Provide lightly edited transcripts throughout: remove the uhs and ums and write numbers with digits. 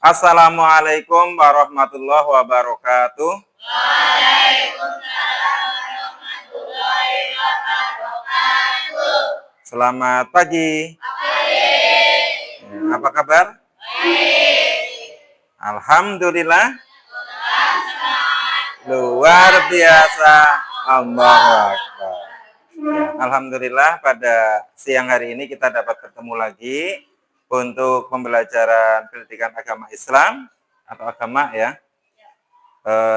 Assalamualaikum warahmatullahi wabarakatuh. Selamat pagi. Apa kabar? Alhamdulillah. Luar biasa. Allahu Akbar. Alhamdulillah pada siang hari ini kita dapat bertemu lagi untuk pembelajaran pendidikan agama Islam atau agama ya.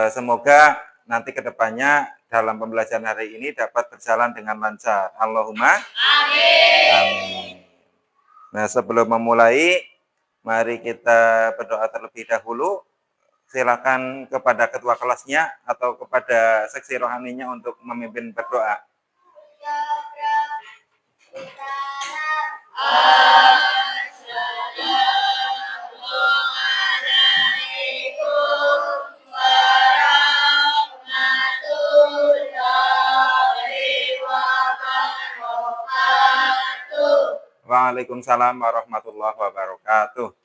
Semoga nanti kedepannya dalam pembelajaran hari ini dapat berjalan dengan lancar. Allahumma amin. Nah, sebelum memulai, mari kita berdoa terlebih dahulu. Silakan kepada ketua kelasnya atau kepada seksi rohaninya untuk memimpin berdoa. Waalaikumsalam warahmatullahi wabarakatuh.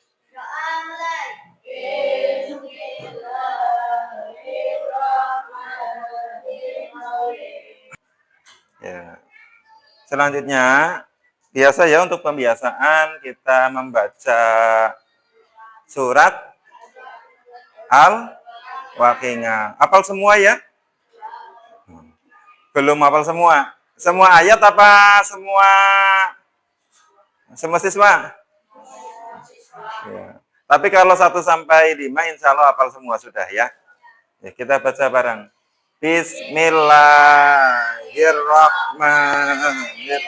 Ya. Selanjutnya, biasa ya untuk pembiasaan kita membaca surat Al-Waqiah. Hafal semua ya? Belum hafal semua. Semua ayat apa semua siswa? Ya. Tapi kalau 1 sampai 5 insya Allah hafal semua sudah ya. Ya, kita baca bareng. Bismillahirrahmanirrahim.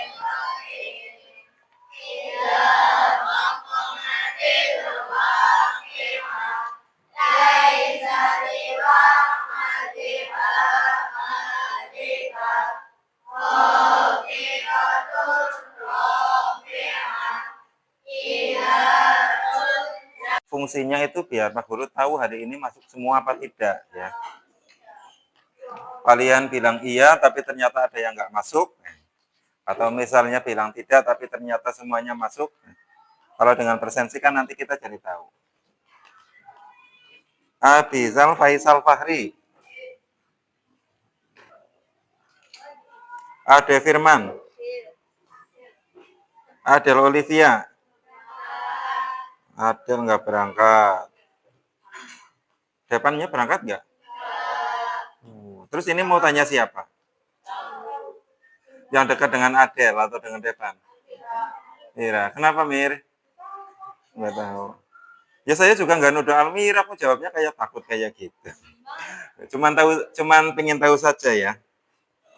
Fungsinya itu biar Pak Guru tahu hari ini masuk semua apa tidak ya. Kalian bilang iya tapi ternyata ada yang nggak masuk, atau misalnya bilang tidak tapi ternyata semuanya masuk. Kalau dengan presensi kan nanti kita jadi tahu. Abizal Faisal Fahri, Ade Firman, Adel Olivia, Adel nggak berangkat. Depannya berangkat nggak? Terus ini mau tanya siapa? Yang dekat dengan Adel atau dengan Depan? Mira. Kenapa Mir? Nggak tahu. Ya saya juga nggak nuduh Almira, aku jawabnya kayak takut kayak gitu. Cuman pengen tahu saja ya.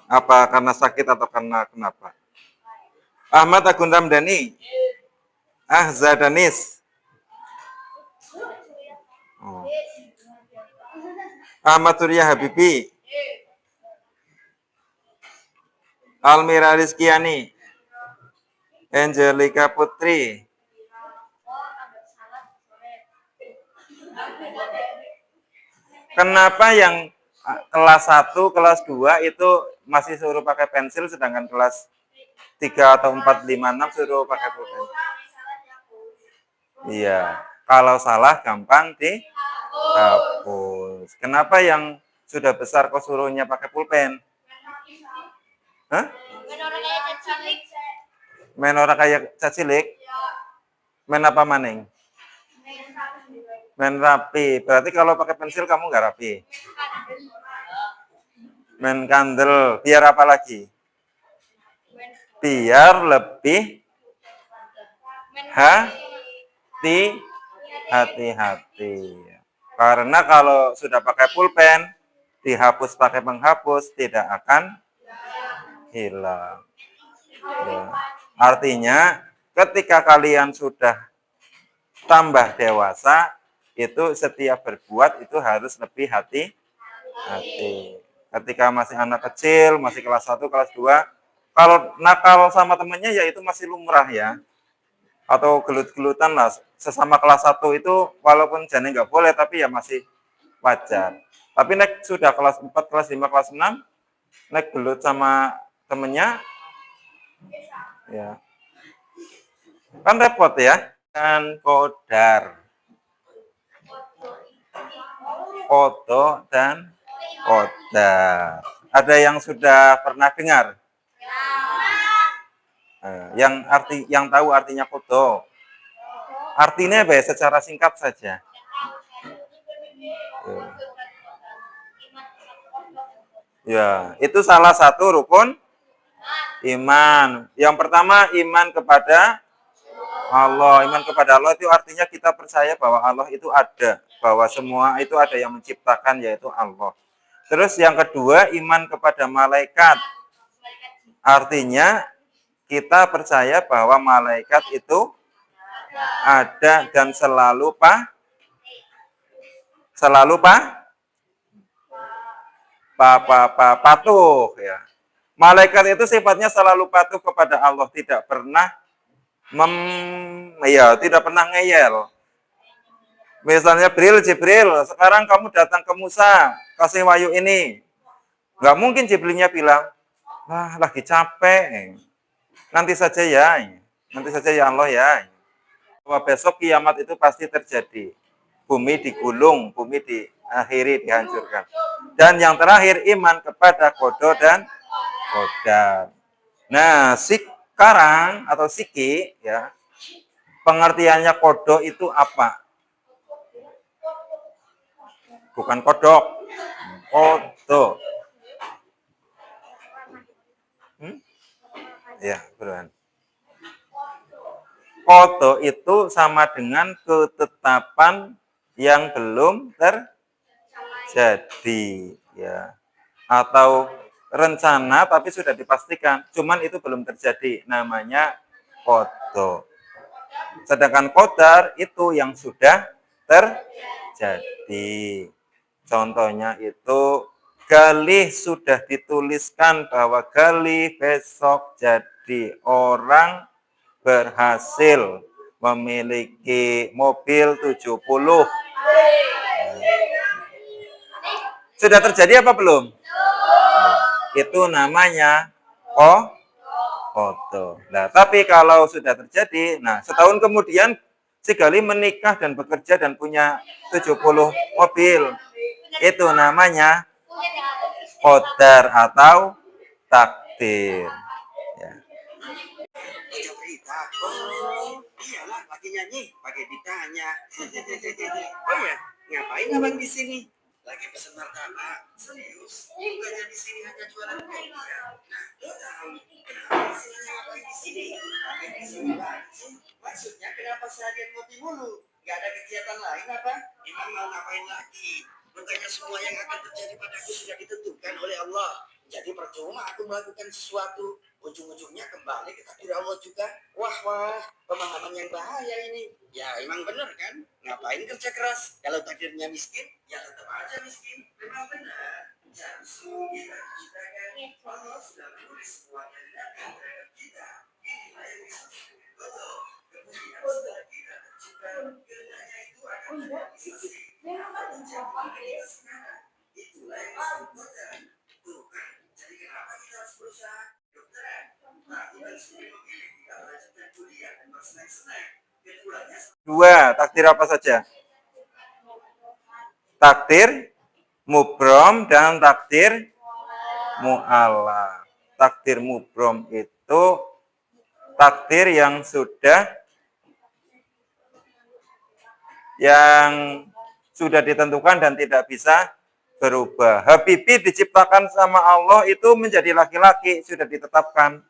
Apa karena sakit atau karena kenapa? Ahmad Agun Ramdhani, Ahzadanis, Ahmad Surya Habibi, Almira Rizkiani, Angelika Putri. Kenapa yang kelas 1, kelas 2 itu masih suruh pakai pensil, sedangkan kelas 3 atau 4, 5, 6 suruh pakai pulpen? Iya, kalau salah gampang dihapus. Kenapa yang sudah besar kok suruhnya pakai pulpen? Hah? Main orang kayak cacilik? Main apa maning? Main rapi. Berarti kalau pakai pensil kamu nggak rapi. Main kandel. Biar apa lagi? Biar lebih hati-hati. Karena kalau sudah pakai pulpen, dihapus pakai penghapus, tidak akan hilang. Ya. Artinya, ketika kalian sudah tambah dewasa, itu setiap berbuat itu harus lebih hati-hati. Ketika masih anak kecil, masih kelas 1, kelas 2, kalau nakal sama temannya ya itu masih lumrah ya. Atau gelut-gelutan lah, sesama kelas 1 itu walaupun jane nggak boleh tapi ya masih wajar. Tapi nek sudah kelas 4, kelas 5, kelas 6, nek gelut sama temennya, ya kan repot ya. Dan kodar. qada dan qadar. Ada yang sudah pernah dengar? Yang tahu artinya qada. Artinya apa ya? Secara singkat saja. Ya, itu salah satu rukun iman. Yang pertama iman kepada Allah. Iman kepada Allah itu artinya kita percaya bahwa Allah itu ada, bahwa semua itu ada yang menciptakan, yaitu Allah. Terus yang kedua iman kepada malaikat. Artinya kita percaya bahwa malaikat itu ada dan selalu patuh ya. Malaikat itu sifatnya selalu patuh kepada Allah, tidak pernah tidak pernah ngeyel. Misalnya Jibril, sekarang kamu datang ke Musa, kasih wahyu ini. Nggak mungkin Jibrilnya bilang, wah lagi capek, nanti saja ya Allah ya. Bahwa besok kiamat itu pasti terjadi. Bumi digulung, bumi diakhiri, dihancurkan. Dan yang terakhir iman kepada qada dan qadar. Nah, sekarang atau siki ya, pengertiannya kodok itu apa? Bukan kodok, kodok. Ya, benar. Kodok itu sama dengan ketetapan yang belum terjadi, ya, atau rencana tapi sudah dipastikan, cuman itu belum terjadi, namanya qada. Sedangkan qadar itu yang sudah terjadi. Contohnya itu Galih sudah dituliskan bahwa Galih besok jadi orang berhasil memiliki mobil 70. Sudah terjadi apa belum? Itu namanya qada. Nah, tapi kalau sudah terjadi, nah setahun kemudian si Galih menikah dan bekerja dan punya 70 mobil. Itu namanya qadar atau takdir. Ya. Iyalah, lagi nyanyi, pakai ditanya. Oh ya, ngapain abang di sini? Lagi pesen martabak. Serius? Bukannya di sini hanya jualan kopi ya? Nah, lo tahu kenapa istilahnya ngapain di sini? Ngapain di sini banget sih? Maksudnya kenapa seharian kopi mulu? Gak ada kegiatan lain apa? Emang mau ngapain lagi? Bukannya semua yang akan terjadi padaku sudah ditentukan oleh Allah. Jadi percuma aku melakukan sesuatu. Ujung-ujungnya kembali ke takdir Allah juga. Wah, pemahaman yang bahaya ini. Ya emang benar kan? Ngapain kerja keras? Kalau takdirnya miskin, ya tetap aja miskin. Memang benar. Jangan kita diciptakan. Allah sudah menulis semuanya dan terhadap kita. Inilah yang disebut betul. Kemudian setelah kita tercipta, kehendaknya itu akan terrealisasi. Menjadi kita sekarang. Itulah yang disebut betul. Tuh kan, jadi kenapa kita harus berusaha? Dokteran, melakukan studi memilih tidak melanjutkan kuliah dan bersenang-senang. Keduanya Dua, takdir apa saja? Takdir mubrom dan takdir mu'allaq. Takdir mubrom itu takdir yang sudah ditentukan dan tidak bisa berubah. Habibie diciptakan sama Allah itu menjadi laki-laki, sudah ditetapkan.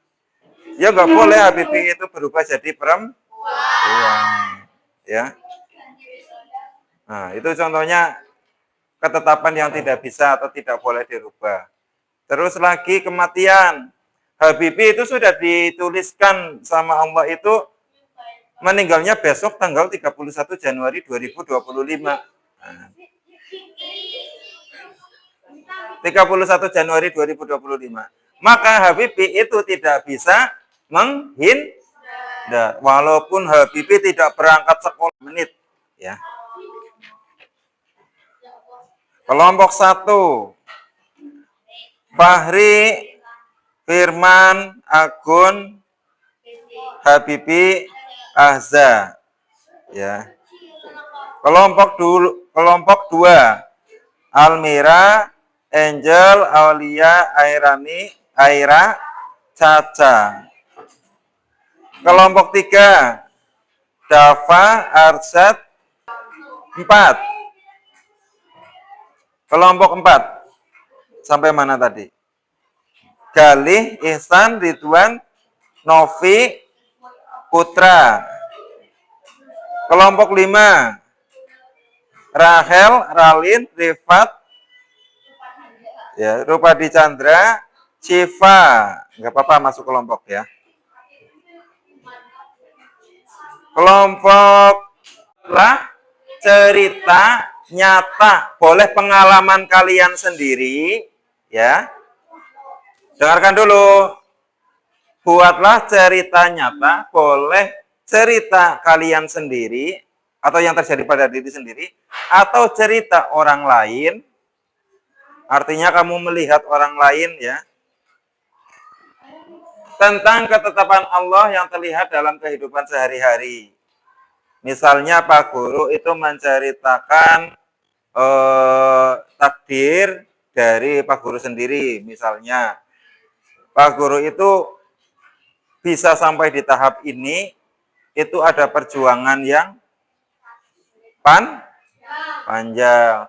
Ya nggak boleh Habibie itu berubah jadi perempuan. Ya. Nah, itu contohnya ketetapan yang tidak bisa atau tidak boleh dirubah. Terus lagi kematian. Habibie itu sudah dituliskan sama Allah itu meninggalnya besok tanggal 31 Januari 2025. Nah, 31 Januari 2025. Maka Habibie itu tidak bisa menghindar. Walaupun Habibie tidak berangkat sekolah menit. Ya. Kelompok 1. Fahri, Firman, Agun, Habibie, Ahza. Ya. Kelompok 2. Almira, Angel, Aulia, Airani, Aira, Caca. Kelompok 3, Dava, Arsyad, 4. Kelompok 4, sampai mana tadi? Galih, Ihsan, Ridwan, Novi, Putra. Kelompok 5, Rahel, Ralin, Rifat, ya, Rupadi Chandra, Syifa. Nggak apa-apa masuk kelompok ya. Kelompok lah cerita nyata, boleh pengalaman kalian sendiri, ya. Dengarkan dulu. Buatlah cerita nyata, boleh cerita kalian sendiri atau yang terjadi pada diri sendiri atau cerita orang lain. Artinya kamu melihat orang lain, ya, tentang ketetapan Allah yang terlihat dalam kehidupan sehari-hari. Misalnya Pak Guru itu menceritakan takdir dari Pak Guru sendiri. Misalnya Pak Guru itu bisa sampai di tahap ini, itu ada perjuangan yang panjang.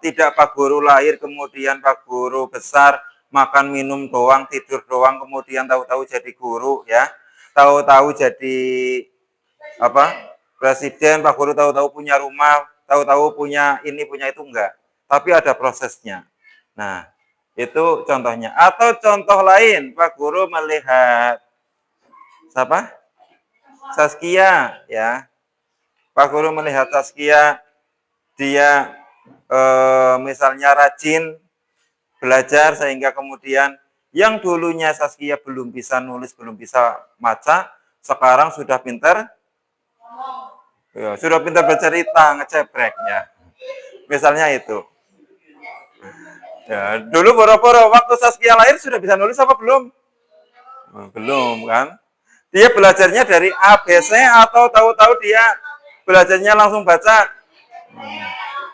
Tidak Pak Guru lahir, kemudian Pak Guru besar, makan minum doang, tidur doang, kemudian tahu-tahu jadi guru, ya. Tahu-tahu jadi presiden, Pak Guru tahu-tahu punya rumah, tahu-tahu punya ini, punya itu, enggak. Tapi ada prosesnya. Nah, itu contohnya. Atau contoh lain, Pak Guru melihat siapa? Saskia, ya. Pak Guru melihat Saskia, dia misalnya rajin belajar sehingga kemudian yang dulunya Saskia belum bisa nulis, belum bisa baca, sekarang sudah pintar, ya, sudah pintar bercerita, ngeceprek, ya. Misalnya itu. Ya, dulu boro-boro waktu Saskia lahir sudah bisa nulis apa belum? Belum, kan? Dia belajarnya dari ABC atau tahu-tahu dia belajarnya langsung baca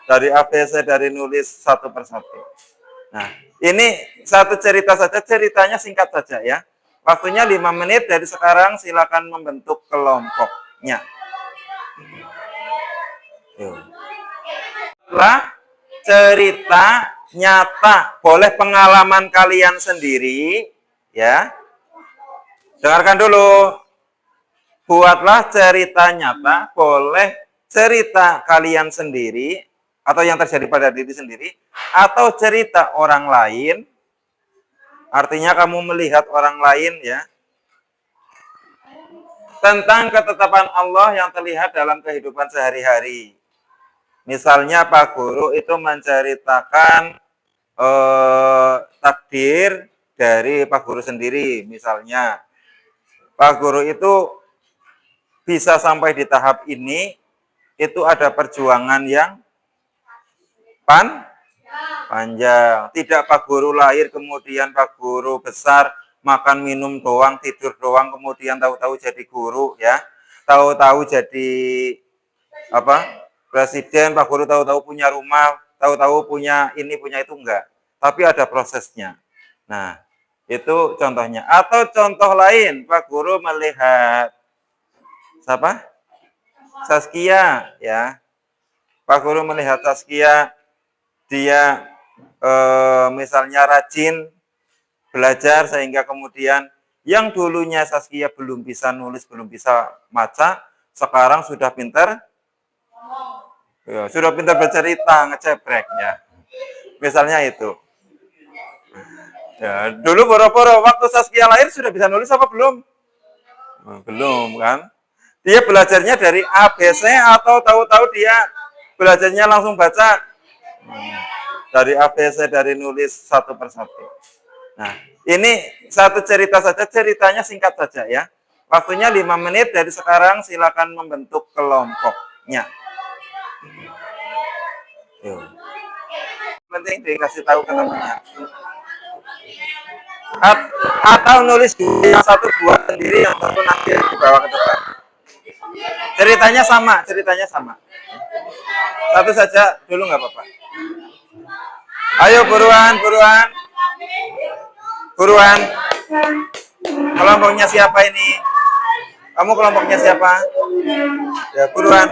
dari ABC, dari nulis satu persatu. Nah, ini satu cerita saja, ceritanya singkat saja, ya. Waktunya 5 menit dari sekarang, silakan membentuk kelompoknya. Setelah cerita nyata, boleh pengalaman kalian sendiri, ya. Dengarkan dulu. Buatlah cerita nyata, boleh cerita kalian sendiri atau yang terjadi pada diri sendiri atau cerita orang lain. Artinya kamu melihat orang lain, ya, tentang ketetapan Allah yang terlihat dalam kehidupan sehari-hari. Misalnya Pak Guru itu menceritakan takdir dari Pak Guru sendiri. Misalnya Pak Guru itu bisa sampai di tahap ini, itu ada perjuangan yang panjang. Tidak Pak Guru lahir, kemudian Pak Guru besar, makan minum doang, tidur doang, kemudian tahu-tahu jadi guru, ya. Tahu-tahu jadi presiden, Pak Guru tahu-tahu punya rumah, tahu-tahu punya ini, punya itu, enggak. Tapi ada prosesnya. Nah, itu contohnya. Atau contoh lain, Pak Guru melihat siapa? Saskia, ya. Pak Guru melihat Saskia, dia misalnya rajin belajar sehingga kemudian yang dulunya Saskia belum bisa nulis, belum bisa baca, sekarang sudah pintar, ya, sudah pintar bercerita, ngeceprek, ya. Misalnya itu. Ya, dulu boro-boro waktu Saskia lahir sudah bisa nulis apa belum? Belum, kan? Dia belajarnya dari ABC atau tahu-tahu dia belajarnya langsung baca dari ABC, dari nulis satu persatu. Nah, ini satu cerita saja, ceritanya singkat saja, ya. Waktunya 5 menit dari sekarang, silakan membentuk kelompoknya. Penting dikasih tahu ke temannya. Atau nulis yang satu buat sendiri, yang satu nanti dibawa ke depan. Ceritanya sama. Satu saja dulu nggak apa-apa. Ayo buruan, buruan. Buruan. Kelompoknya siapa ini? Kamu kelompoknya siapa? Ya, buruan.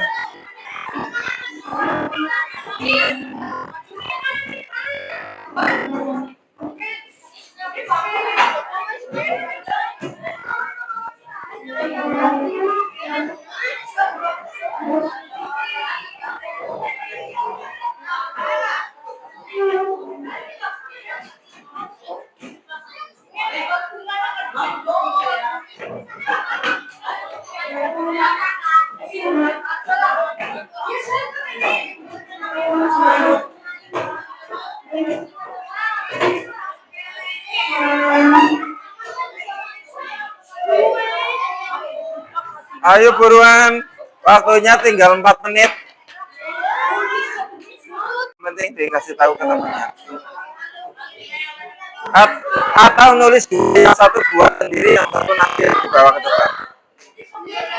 Ayo buruan. Waktunya tinggal 4 menit. Penting dikasih tahu ke temannya. Atau nulis yang satu buat sendiri, yang satu nanti dibawa ke depan.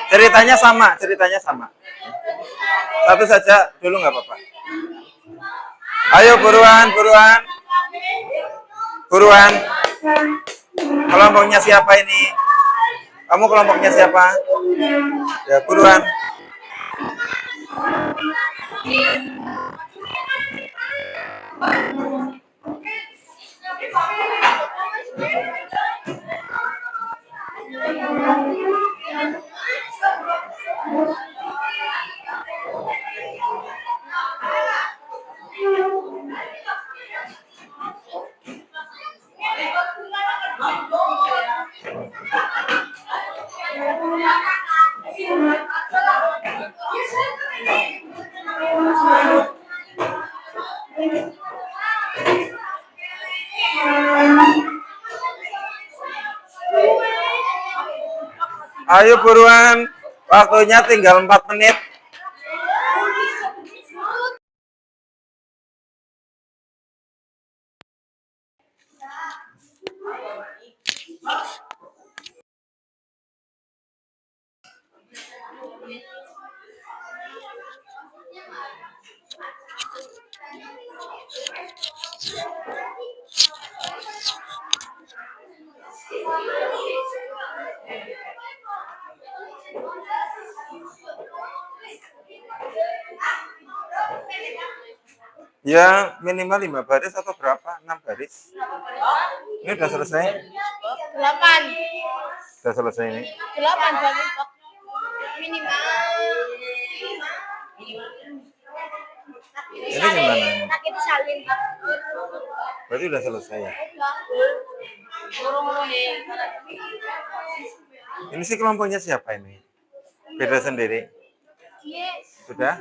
Ceritanya sama. Satu saja dulu nggak apa-apa. Ayo buruan, buruan. Buruan. Kelompoknya siapa ini? Kamu kelompoknya siapa? Ya, buruan. Ayo buruan. Waktunya tinggal 4 menit. Ya, minimal 5 baris atau berapa? 6 baris. Ini udah selesai? 8. Udah selesai ini. 8 baris minimal. Ini gimana ini? Sakit salin. Berarti udah selesai ya? Ini sih kelompoknya siapa ini? Beda sendiri? Sudah?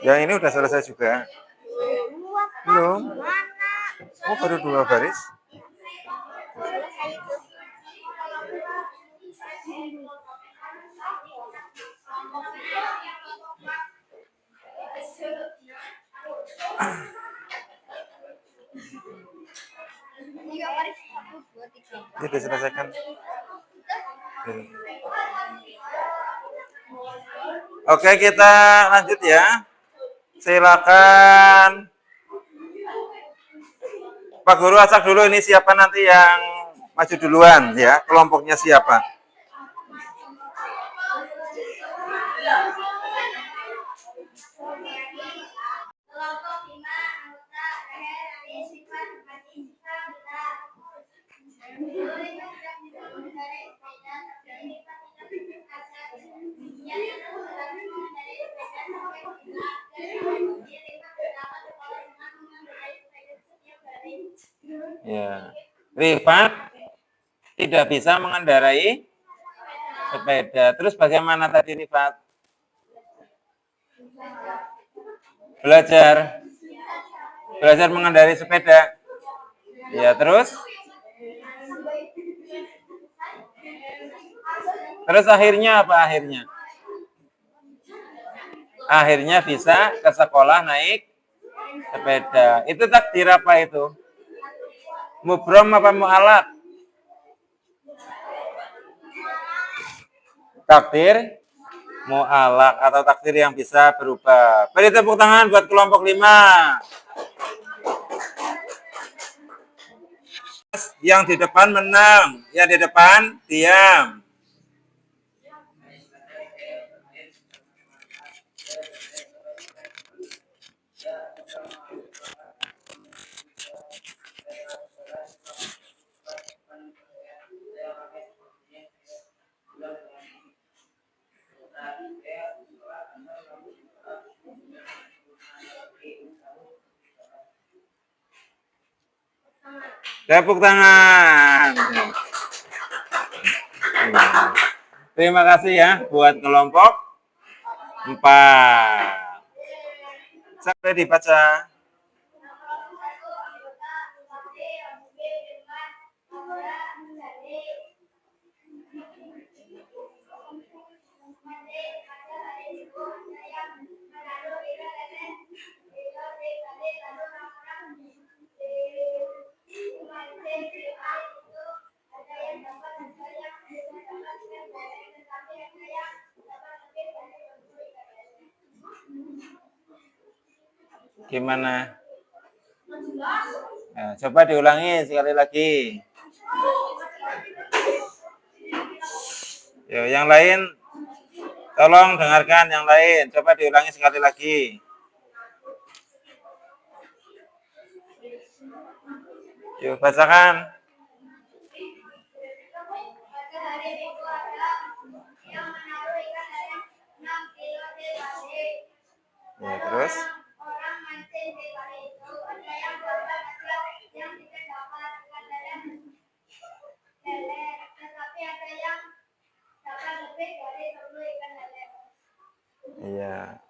Yang ini udah selesai juga? Belum? Oh, baru 2 baris? Ini diselesaikan. Oke, kita lanjut ya. Silakan. Pak Guru acak dulu ini siapa nanti yang maju duluan ya. Kelompoknya siapa? Ya. Rifat tidak bisa mengendarai sepeda. Terus bagaimana tadi Rifat? Belajar mengendarai sepeda. Ya, terus akhirnya apa akhirnya? Akhirnya bisa ke sekolah naik sepeda. Itu takdir apa itu? Mubrom apa mu'alaq? Takdir mu'alaq atau takdir yang bisa berubah. Beri tepuk tangan buat kelompok 5. Yang di depan menang, yang di depan diam. Tepuk tangan. Terima kasih ya buat kelompok 4. Sampai dibaca. Gimana? Nah, coba diulangi sekali lagi. Yo, yang lain tolong dengarkan yang lain. Coba diulangi sekali lagi. Yuk, bacakan. Ya, terus? Iya.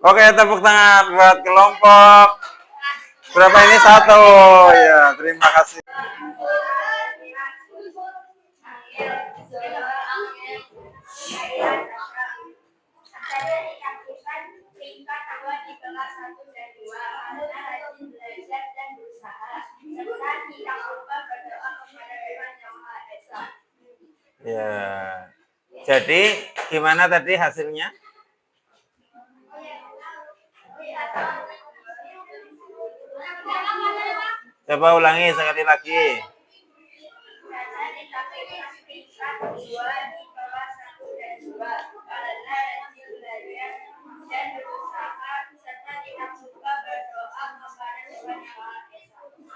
Oke, tepuk tangan buat kelompok. Berapa ini? 1. Ya, terima kasih. Ya. Jadi, gimana tadi hasilnya? Coba ulangi sekali lagi.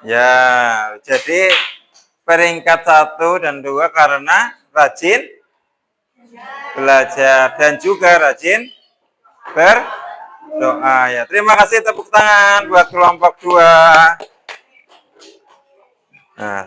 Ya, jadi peringkat 1 dan 2 karena rajin belajar dan juga rajin berdoa. Ya, terima kasih, tepuk tangan buat kelompok 2. Nah,